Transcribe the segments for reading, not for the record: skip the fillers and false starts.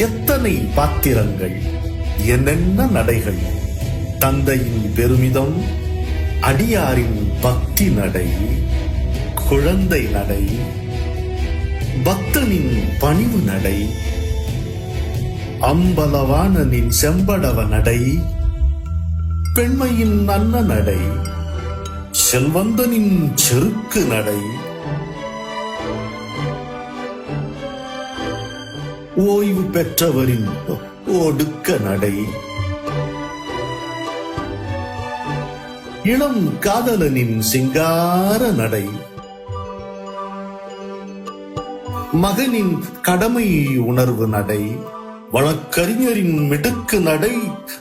எத்தனை பாத்திரங்கள், என்னென்ன நடைகள். தந்தையின் பெருமிதம், அடியாரின் பக்தி நடை, குழந்தை நடை, பக்தனின் பணிவு நடை, அம்பலவாணனின் செம்படவ நடை, பெண்மையின் நல்ல நடை, செல்வந்தனின் செருக்கு நடை, ஓய்வு பெற்றவரின் ஒடுக்க நடை, இளம் காதலனின் சிங்கார நடை, மகனின் கடமை உணர்வு நடை, வழக்கறிஞரின் மிடுக்கு நடை,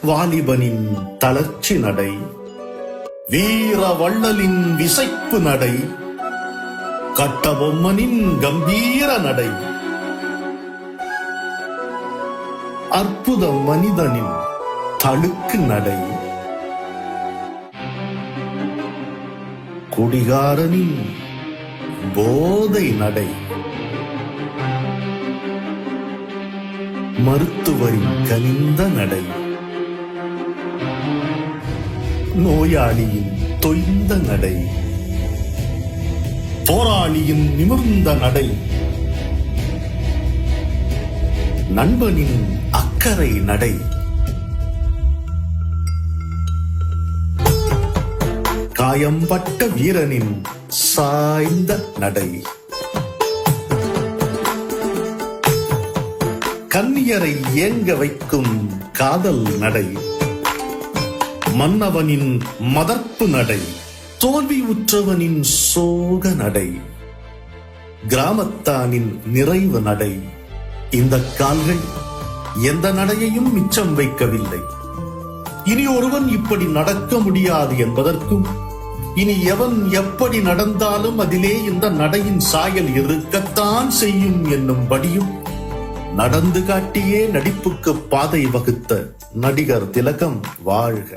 வாலிபனின் தளர்ச்சி நடை, வீர வள்ளலின் விசைப்பு நடை, கட்டபொம்மனின் கம்பீர நடை, அற்புத மனிதனின் தழுக்கு நடை, குடிகாரனின் போதை நடை, மருத்துவரின் கனிந்த நடை, நோயாளியின் தொய்ந்த நடை, போராளியின் நிமிர்ந்த நடை, நண்பனின் அக்கறை நடை, காயம்பட்ட வீரனின் சாய்ந்த நடை, கன்னியரை ஏங்க வைக்கும் காதல் நடை, மன்னவனின் மதர்ப்பு நடை, தோல்வி உற்றவனின் சோக நடை, கிராமத்தானின் நிறைவு நடை. இந்த கால்கள் எந்த நடையையும் மிச்சம் வைக்கவில்லை. இனி ஒருவன் இப்படி நடக்க முடியாது என்பதற்கும், இனி எவன் எப்படி நடந்தாலும் அதிலே இந்த நடையின் சாயல் இருக்கத்தான் செய்யும் என்னும்படியும் நடந்து காட்டியே நடிப்புக்கு பாதை வகுத்த நடிகர் திலகம் வாழ்க.